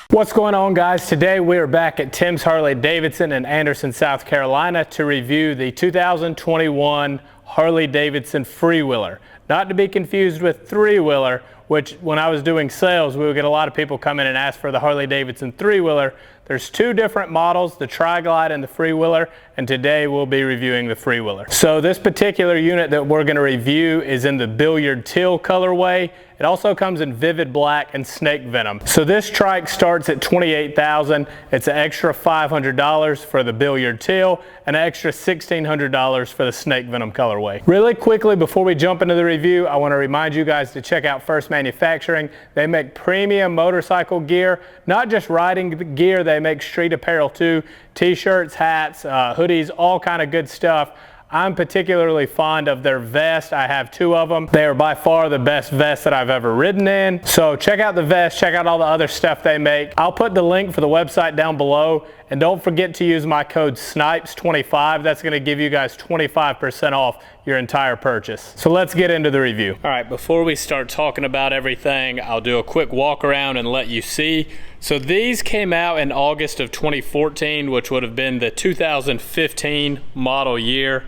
What's going on, guys? Today we are back at Timms Harley Davidson in Anderson, South Carolina to review the 2021 Harley Davidson Freewheeler. Not to be confused with three-wheeler, which when I was doing sales, we would get a lot of people come in and ask for the Harley Davidson three-wheeler. There's two different models, the Trike and the Freewheeler, and today we'll be reviewing the Freewheeler. So this particular unit that we're going to review is in the billiard teal colorway. It also comes in vivid black and snake venom. So this Trike starts at $28,000. It's an extra $500 for the billiard teal and an extra $1,600 for the snake venom colorway. Really quickly, before we jump into the review, I want to remind you guys to check out First Manufacturing. They make premium motorcycle gear, not just riding gear. They make street apparel too, t-shirts, hats, hoodies, all kind of good stuff. I'm particularly fond of their vest. I have two of them. They are by far the best vests that I've ever ridden in. So check out the vest, check out all the other stuff they make. I'll put the link for the website down below, and don't forget to use my code SNIPES25. That's gonna give you guys 25% off your entire purchase. So let's get into the review. All right, before we start talking about everything, I'll do a quick walk around and let you see. So these came out in August of 2014, which would have been the 2015 model year.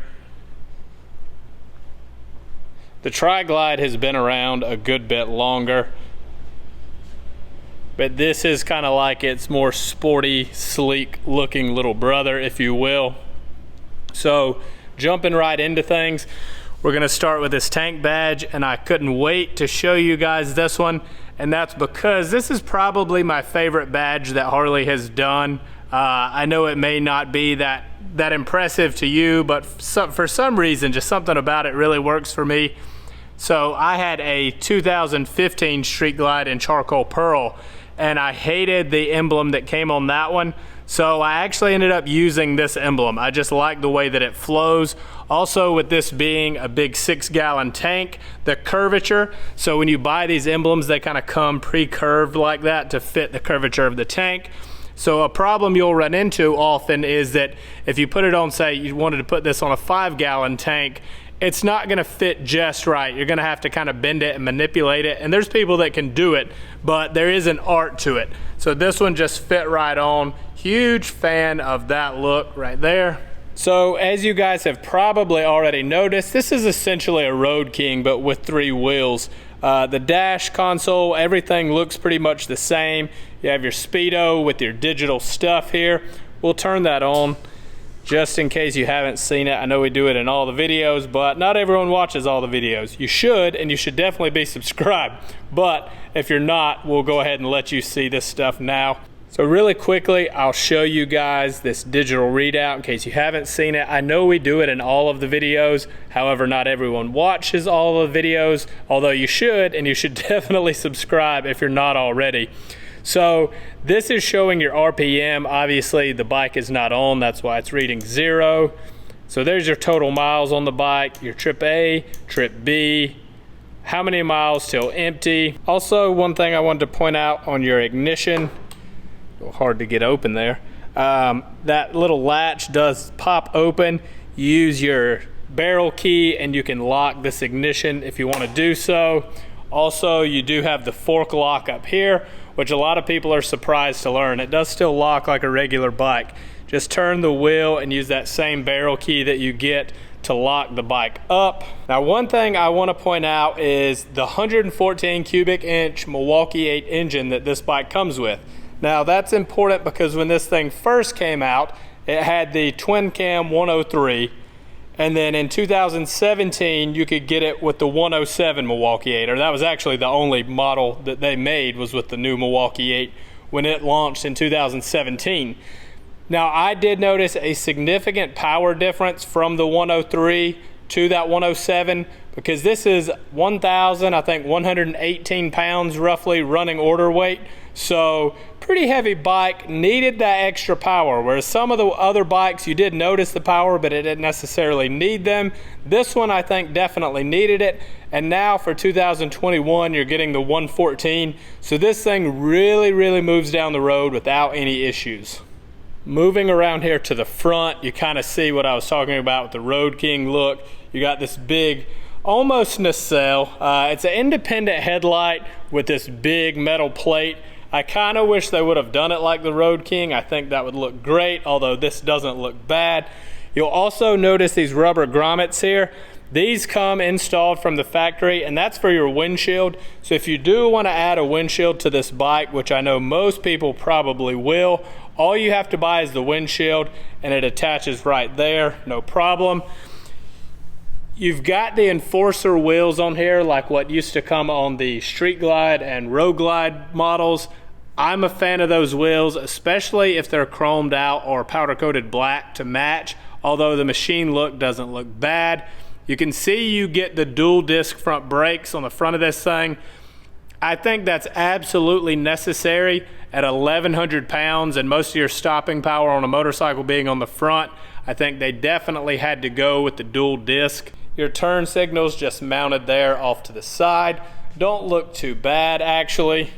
The Tri-Glide has been around a good bit longer, but this is kind of like its more sporty, sleek looking little brother, if you will. So jumping right into things, we're gonna start with this tank badge, and I couldn't wait to show you guys this one, and that's because this is probably my favorite badge that Harley has done. I know it may not be that impressive to you, but for some reason, just something about it really works for me. So I had a 2015 Street Glide in charcoal pearl, and I hated the emblem that came on that one. So I actually ended up using this emblem. I just like the way that it flows. Also, with this being a big 6-gallon tank, the curvature, so when you buy these emblems, they kind of come pre-curved like that to fit the curvature of the tank. So a problem you'll run into often is that if you put it on, say you wanted to put this on a 5-gallon tank, it's not gonna fit just right. You're gonna have to kind of bend it and manipulate it. And there's people that can do it, but there is an art to it. So this one just fit right on. Huge fan of that look right there. So as you guys have probably already noticed, this is essentially a Road King, but with 3 wheels. The dash console, everything looks pretty much the same. You have your speedo with your digital stuff here. We'll turn that on just in case you haven't seen it. I know we do it in all the videos, but not everyone watches all the videos. You should, and you should definitely be subscribed. But if you're not, we'll go ahead and let you see this stuff now. So really quickly, I'll show you guys this digital readout in case you haven't seen it. I know we do it in all of the videos. However, not everyone watches all of the videos, although you should, and you should definitely subscribe if you're not already. So this is showing your RPM. Obviously the bike is not on, that's why it's reading 0. So there's your total miles on the bike, your trip A, trip B, how many miles till empty. Also, one thing I wanted to point out on your ignition, a little hard to get open there, that little latch does pop open. You use your barrel key and you can lock this ignition if you want to do so. Also, you do have the fork lock up here, which a lot of people are surprised to learn. It does still lock like a regular bike. Just turn the wheel and use that same barrel key that you get to lock the bike up. Now, one thing I want to point out is the 114 cubic inch Milwaukee 8 engine that this bike comes with. Now, that's important because when this thing first came out, it had the twin cam 103. And then in 2017, you could get it with the 107 Milwaukee 8, or that was actually the only model that they made was with the new Milwaukee 8 when it launched in 2017. Now, I did notice a significant power difference from the 103 to that 107 because this is 118 pounds roughly running order weight. So pretty heavy bike, needed that extra power, whereas some of the other bikes you did notice the power but it didn't necessarily need them. This one I think definitely needed it, and now for 2021 you're getting the 114, so this thing really moves down the road without any issues. Moving around here to the front, you kind of see what I was talking about with the Road King look. You got this big almost nacelle. It's an independent headlight with this big metal plate. I kind of wish they would have done it like the Road King. I think that would look great, although this doesn't look bad. You'll also notice these rubber grommets here. These come installed from the factory, and that's for your windshield. So if you do want to add a windshield to this bike, which I know most people probably will, all you have to buy is the windshield, and it attaches right there, no problem. You've got the Enforcer wheels on here, like what used to come on the Street Glide and Road Glide models. I'm a fan of those wheels, especially if they're chromed out or powder coated black to match, although the machine look doesn't look bad. You can see you get the dual disc front brakes on the front of this thing. I think that's absolutely necessary at 1,100 pounds and most of your stopping power on a motorcycle being on the front. I think they definitely had to go with the dual disc. Your turn signals just mounted there off to the side. Don't look too bad actually.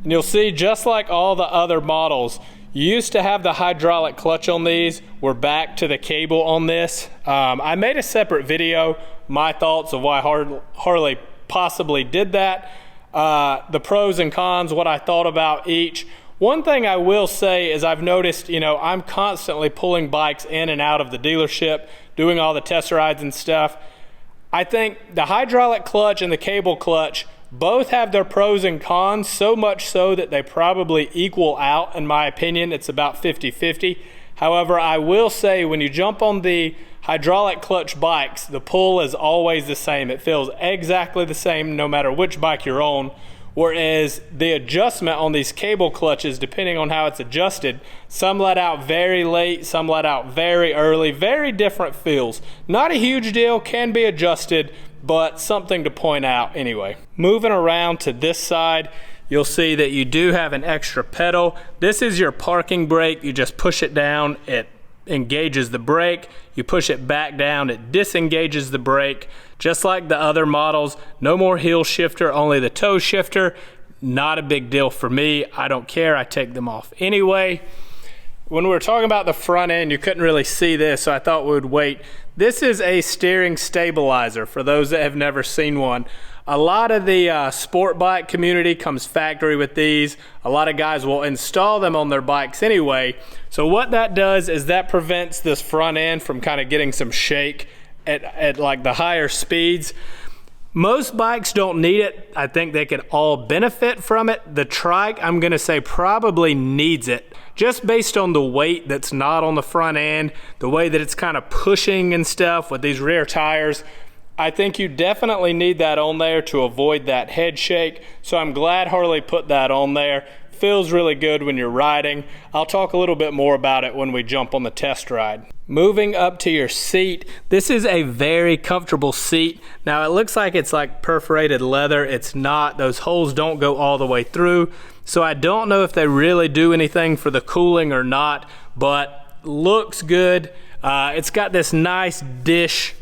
And you'll see, just like all the other models, you used to have the hydraulic clutch on these. We're back to the cable on this. I made a separate video, my thoughts of why Harley possibly did that, the pros and cons, what I thought about each. One thing I will say is I've noticed, I'm constantly pulling bikes in and out of the dealership, doing all the test rides and stuff. I think the hydraulic clutch and the cable clutch both have their pros and cons, so much so that they probably equal out. In my opinion, it's about 50-50. However, I will say when you jump on the hydraulic clutch bikes, the pull is always the same. It feels exactly the same no matter which bike you're on. Whereas the adjustment on these cable clutches, depending on how it's adjusted, some let out very late, some let out very early, very different feels. Not a huge deal, can be adjusted, but something to point out anyway. Moving around to this side, you'll see that you do have an extra pedal. This is your parking brake. You just push it down, it engages the brake. You push it back down, it disengages the brake. Just like the other models, no more heel shifter, only the toe shifter. Not a big deal for me. I don't care, I take them off anyway. When we were talking about the front end, you couldn't really see this, so I thought we would wait. This is a steering stabilizer for those that have never seen one. A lot of the sport bike community comes factory with these. A lot of guys will install them on their bikes anyway. So what that does is that prevents this front end from kind of getting some shake at like the higher speeds. Most bikes don't need it. I think they can all benefit from it. The Trike, I'm gonna say, probably needs it, just based on the weight that's not on the front end, the way that it's kind of pushing and stuff with these rear tires. I think you definitely need that on there to avoid that head shake. So I'm glad Harley put that on there. Feels really good when you're riding. I'll talk a little bit more about it when we jump on the test ride. Moving up to your seat, this is a very comfortable seat. Now it looks like it's like perforated leather. It's not. Those holes don't go all the way through. So I don't know if they really do anything for the cooling or not, but looks good. It's got this nice dish,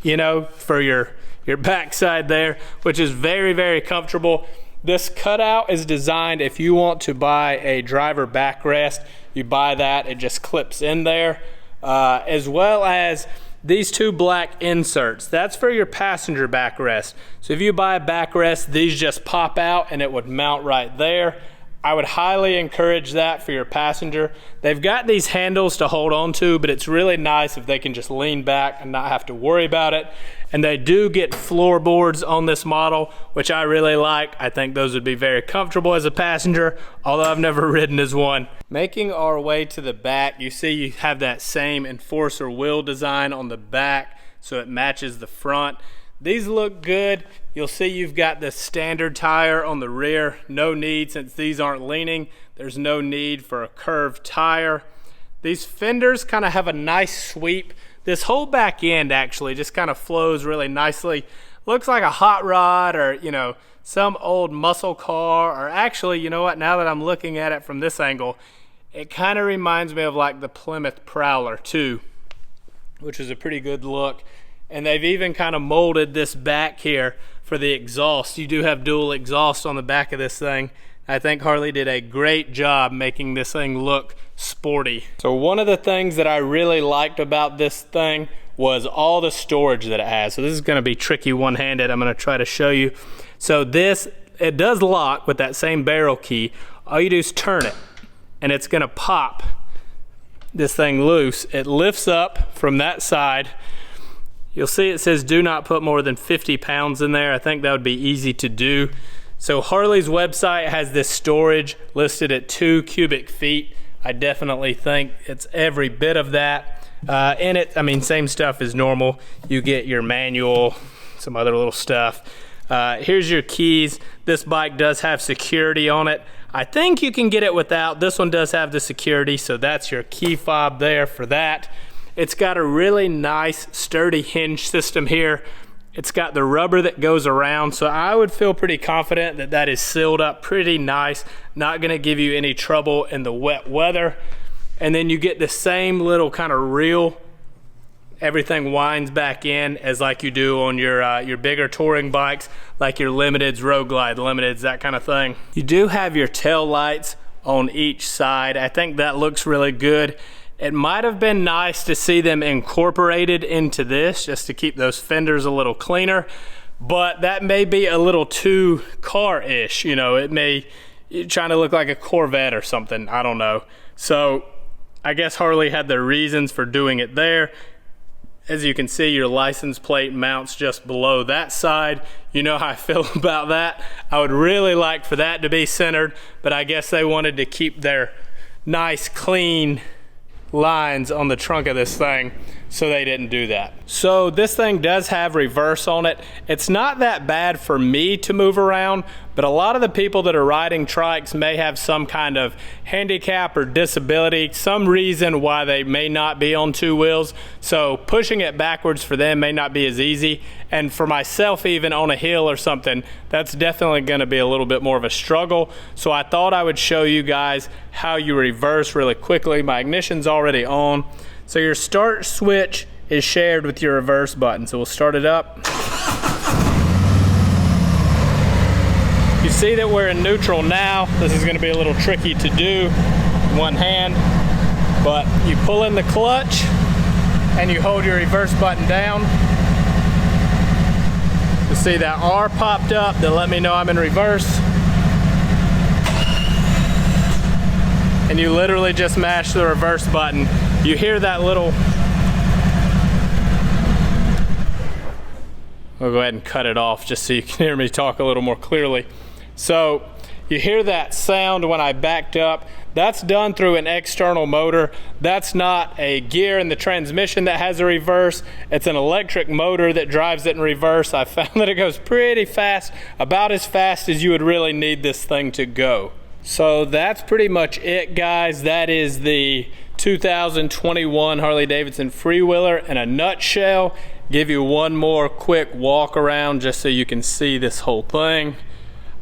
for your backside there, which is very, very comfortable. This cutout is designed if you want to buy a driver backrest, you buy that, it just clips in there. As well as these two black inserts. That's for your passenger backrest. So if you buy a backrest, these just pop out and it would mount right there. I would highly encourage that for your passenger. They've got these handles to hold on to, but it's really nice if they can just lean back and not have to worry about it. And they do get floorboards on this model, which I really like. I think those would be very comfortable as a passenger, although I've never ridden as one. Making our way to the back, you see you have that same Enforcer wheel design on the back, so it matches the front. These look good. You'll see you've got the standard tire on the rear. No need, since these aren't leaning, there's no need for a curved tire. These fenders kind of have a nice sweep. This whole back end actually just kind of flows really nicely. Looks like a hot rod or, some old muscle car, or actually, you know what, now that I'm looking at it from this angle, it kind of reminds me of like the Plymouth Prowler too, which is a pretty good look. And they've even kind of molded this back here for the exhaust. You do have dual exhaust on the back of this thing. I think Harley did a great job making this thing look sporty. So one of the things that I really liked about this thing was all the storage that it has. So this is gonna be tricky one-handed. I'm gonna try to show you. So this, it does lock with that same barrel key. all you do is turn it, and it's gonna pop this thing loose. It lifts up from that side. You'll see it says do not put more than 50 pounds in there. I think that would be easy to do. So Harley's website has this storage listed at 2 cubic feet. I definitely think it's every bit of that. In it, I mean, same stuff as normal. You get your manual, some other little stuff. Here's your keys. This bike does have security on it. I think you can get it without. This one does have the security, so that's your key fob there for that. It's got a really nice sturdy hinge system here. It's got the rubber that goes around, so I would feel pretty confident that that is sealed up pretty nice, not gonna give you any trouble in the wet weather. And then you get the same little kind of reel. Everything winds back in as like you do on your bigger touring bikes, like your Limiteds, Road Glide Limiteds, that kind of thing. You do have your tail lights on each side. I think that looks really good. It might have been nice to see them incorporated into this just to keep those fenders a little cleaner, but that may be a little too car-ish. You know, it may, you're trying to look like a Corvette or something, I don't know. So I guess Harley had their reasons for doing it there. As you can see, your license plate mounts just below that side. You know how I feel about that. I would really like for that to be centered, but I guess they wanted to keep their nice, clean lines on the trunk of this thing, so they didn't do that. So this thing does have reverse on it. It's not that bad for me to move around, but a lot of the people that are riding trikes may have some kind of handicap or disability, some reason why they may not be on 2 wheels. So pushing it backwards for them may not be as easy. And for myself, even on a hill or something, that's definitely gonna be a little bit more of a struggle. So I thought I would show you guys how you reverse really quickly. My ignition's already on. So your start switch is shared with your reverse button. So we'll start it up. You see that we're in neutral now. This is gonna be a little tricky to do one hand, but you pull in the clutch and you hold your reverse button down. You see that R popped up that let me know I'm in reverse. And you literally just mash the reverse button. You hear that little, we'll go ahead and cut it off just so you can hear me talk a little more clearly. So you hear that sound when I backed up. That's done through an external motor. That's not a gear in the transmission that has a reverse. It's an electric motor that drives it in reverse. I found that it goes pretty fast, about as fast as you would really need this thing to go. So that's pretty much it, guys. That is the 2021 Harley Davidson Freewheeler in a nutshell. Give you one more quick walk around just so you can see this whole thing.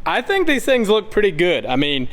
I think these things look pretty good. I mean,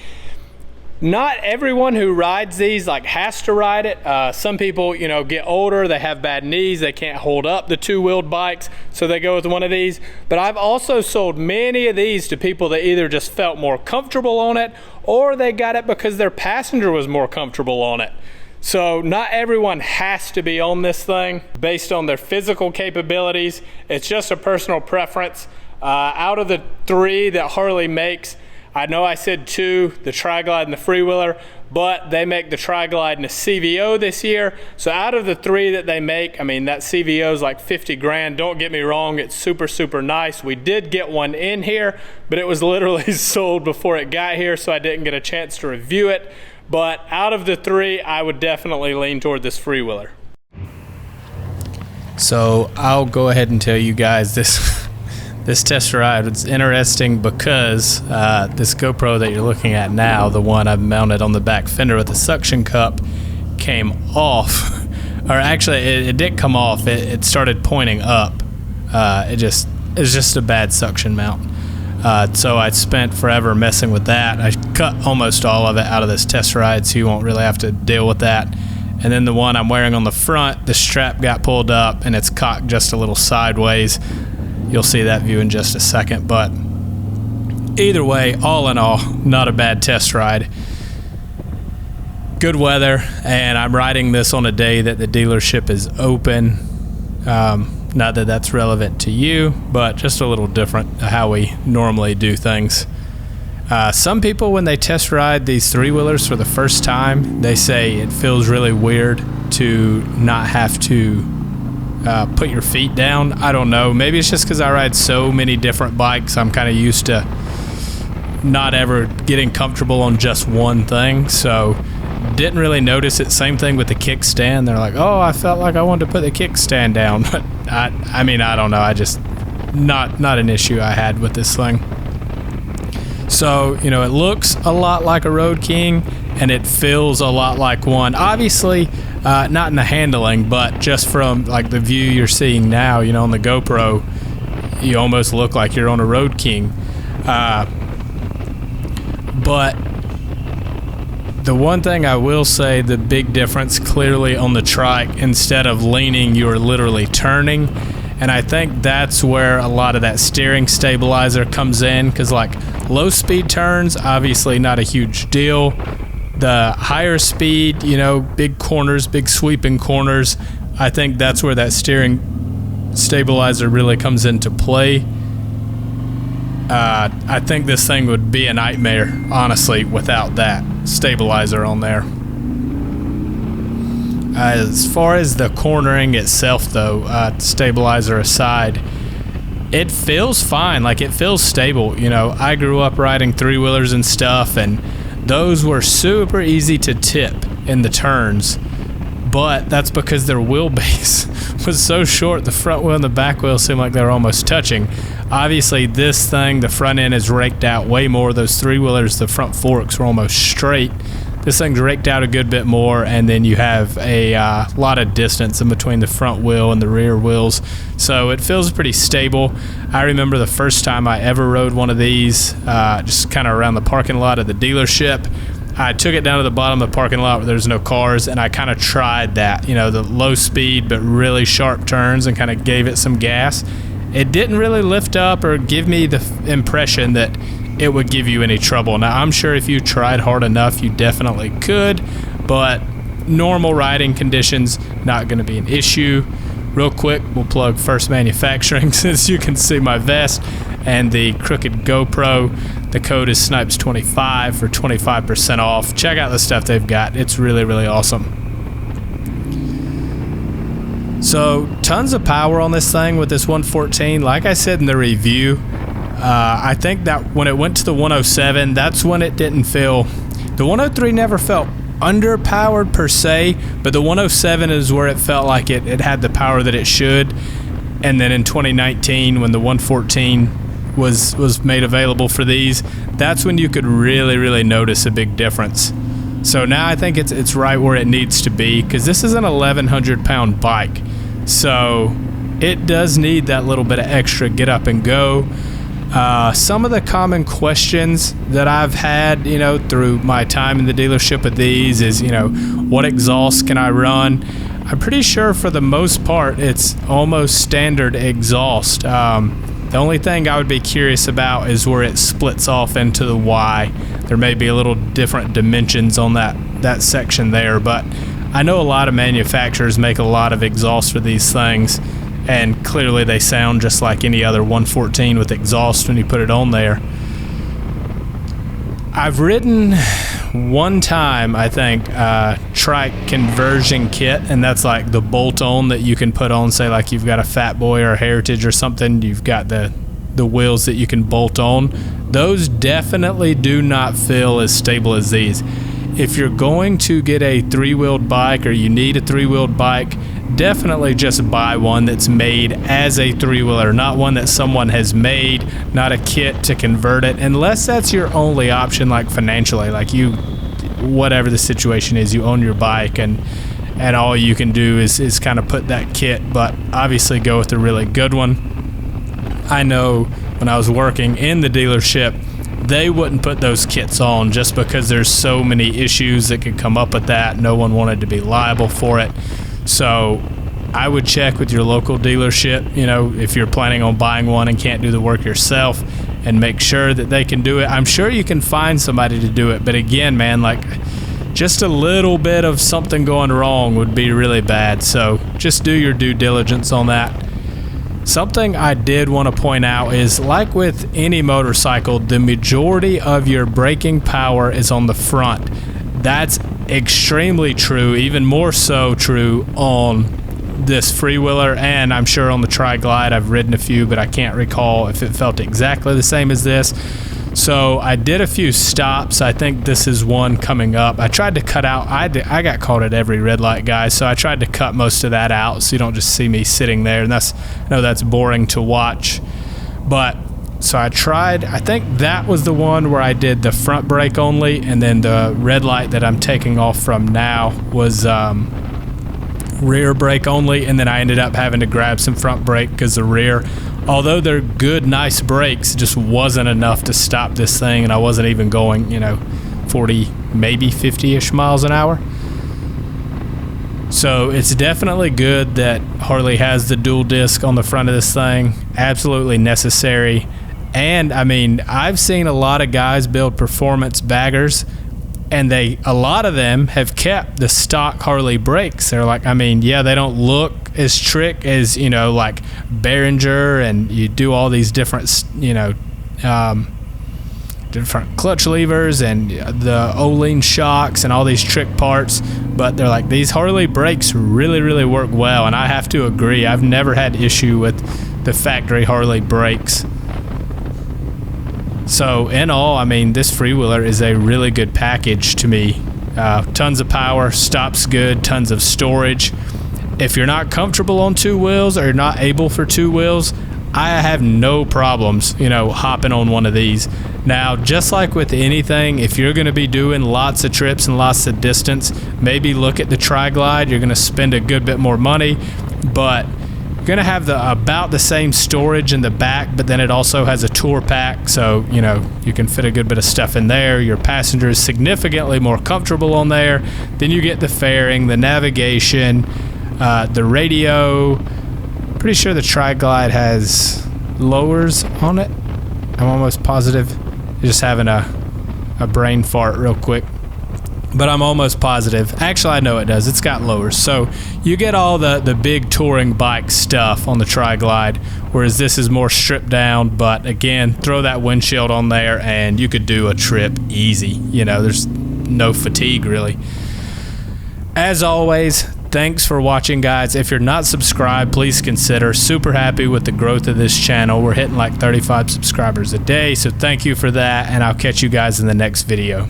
not everyone who rides these like has to ride it. Some people, you know, get older, they have bad knees, they can't hold up the 2-wheeled bikes, so they go with one of these. But I've also sold many of these to people that either just felt more comfortable on it, or they got it because their passenger was more comfortable on it. So not everyone has to be on this thing based on their physical capabilities. It's just a personal preference. Out of the 3 that Harley makes, I know I said 2, the Tri-Glide and the Freewheeler, but they make the Tri-Glide and the CVO this year. So out of the 3 that they make, I mean, that CVO is like 50 grand. Don't get me wrong, it's super, super nice. We did get one in here, but it was literally sold before it got here, so I didn't get a chance to review it. But out of the 3, I would definitely lean toward this Freewheeler. So I'll go ahead and tell you guys this test ride was interesting because this GoPro that you're looking at now, the one I've mounted on the back fender with the suction cup, came off. Or actually, it didn't come off. It started pointing up. It's just a bad suction mount. So I spent forever messing with that. I cut almost all of it out of this test ride, so you won't really have to deal with that. And then the one I'm wearing on the front, the strap got pulled up and it's cocked just a little sideways. You'll see that view in just a second, but either way, all in all, not a bad test ride. Good weather, and I'm riding this on a day that the dealership is open. Not that that's relevant to you, but just a little different how we normally do things. Some people, when they test ride these three-wheelers for the first time, they say it feels really weird to not have to put your feet down. I don't know. Maybe it's just because I ride so many different bikes. I'm kind of used to not ever getting comfortable on just one thing. So didn't really notice it. Same thing with the kickstand. They're like, oh, I felt like I wanted to put the kickstand down. But I mean, I don't know. I just, not an issue I had with this thing. So, you know, it looks a lot like a Road King, and it feels a lot like one. Obviously, not in the handling, but just from like the view you're seeing now, you know, on the GoPro, you almost look like you're on a Road King. But the one thing I will say, the big difference clearly on the Trike, instead of leaning, you're literally turning. And I think that's where a lot of that steering stabilizer comes in, because like low speed turns, obviously not a huge deal. The higher speed, you know, big corners, big sweeping corners, I think that's where that steering stabilizer really comes into play. I think this thing would be a nightmare, honestly, without that stabilizer on there. As far as the cornering itself, though, stabilizer aside, it feels fine. Like, it feels stable. You know, I grew up riding three-wheelers and stuff, and those were super easy to tip in the turns. But that's because their wheelbase was so short, the front wheel and the back wheel seemed like they were almost touching. Obviously, this thing, the front end is raked out way more. Those three-wheelers, the front forks were almost straight. This thing's raked out a good bit more, and then you have a lot of distance in between the front wheel and the rear wheels. So it feels pretty stable. I remember the first time I ever rode one of these, just kind of around the parking lot of the dealership. I took it down to the bottom of the parking lot where there's no cars, and I kind of tried that, you know, the low speed but really sharp turns, and kind of gave it some gas. It didn't really lift up or give me the impression that it would give you any trouble. Now, I'm sure if you tried hard enough, you definitely could, but normal riding conditions, not going to be an issue. Real quick, we'll plug First Manufacturing since you can see my vest and the crooked GoPro. The code is Snipes25 for 25% off. Check out the stuff they've got. It's really, really awesome. So, tons of power on this thing with this 114. Like I said in the review, I think that when it went to the 107, that's when it didn't feel... The 103 never felt underpowered per se, but the 107 is where it felt like it had the power that it should. And then in 2019, when the 114 was made available for these, that's when you could really, really notice a big difference. So now I think it's right where it needs to be, because this is an 1,100 pound bike. So it does need that little bit of extra get up and go. Some of the common questions that I've had, you know, through my time in the dealership with these is, you know, what exhaust can I run? I'm pretty sure for the most part it's almost standard exhaust. The only thing I would be curious about is where it splits off into the Y. There may be a little different dimensions on that section there, but I know a lot of manufacturers make a lot of exhaust for these things, and clearly they sound just like any other 114 with exhaust when you put it on there. I've ridden one time, I think, Trike conversion kit, and that's like the bolt-on that you can put on, say like you've got a Fat Boy or a Heritage or something, you've got the wheels that you can bolt on. Those definitely do not feel as stable as these. If you're going to get a three-wheeled bike, or you need a three-wheeled bike, definitely just buy one that's made as a three-wheeler, not one that someone has made, not a kit to convert it, unless that's your only option, like financially, like you, whatever the situation is, you own your bike and all you can do is kind of put that kit, but obviously go with a really good one. I know when I was working in the dealership, they wouldn't put those kits on just because there's so many issues that could come up with that. No one wanted to be liable for it. So I would check with your local dealership, you know, if you're planning on buying one and can't do the work yourself, and make sure that they can do it. I'm sure you can find somebody to do it, but again, man, like just a little bit of something going wrong would be really bad. So just do your due diligence on that. Something I did want to point out is, like with any motorcycle, the majority of your braking power is on the front. That's extremely true, even more so true on this Freewheeler, and I'm sure on the Tri-Glide. I've ridden a few, but I can't recall if it felt exactly the same as this. So I did a few stops. I think this is one coming up. I tried to cut out, I got caught at every red light, guys, so I tried to cut most of that out so you don't just see me sitting there, and I know that's boring to watch. But so I tried, I think that was the one where I did the front brake only, and then the red light that I'm taking off from now was rear brake only, and then I ended up having to grab some front brake because the rear, although they're good, nice brakes, just wasn't enough to stop this thing, and I wasn't even going, 40, maybe 50-ish miles an hour. So it's definitely good that Harley has the dual disc on the front of this thing. Absolutely necessary. And I mean, I've seen a lot of guys build performance baggers, and a lot of them have kept the stock Harley brakes. They're like, I mean, yeah, they don't look as trick as, like Behringer, and you do all these different, different clutch levers and the Öhlins shocks and all these trick parts. But they're like, these Harley brakes really, really work well. And I have to agree. I've never had issue with the factory Harley brakes. So in all, I mean, this Freewheeler is a really good package to me. Tons of power, stops good, tons of storage. If you're not comfortable on two wheels or you're not able for two wheels, I have no problems, hopping on one of these. Now, just like with anything, if you're going to be doing lots of trips and lots of distance, maybe look at the Tri-Glide. You're going to spend a good bit more money, but you're going to have about the same storage in the back, but then it also has a tour pack, so you can fit a good bit of stuff in there. Your passenger is significantly more comfortable on there. Then you get the fairing, the navigation, the radio. Pretty sure the Tri-Glide has lowers on it. I'm almost positive. Just having a brain fart real quick. But I'm almost positive. Actually, I know it does. It's got lowers. So you get all the big touring bike stuff on the Tri-Glide, whereas this is more stripped down. But again, throw that windshield on there and you could do a trip easy. There's no fatigue really. As always, thanks for watching, guys. If you're not subscribed, please consider. Super happy with the growth of this channel. We're hitting like 35 subscribers a day, so thank you for that, and I'll catch you guys in the next video.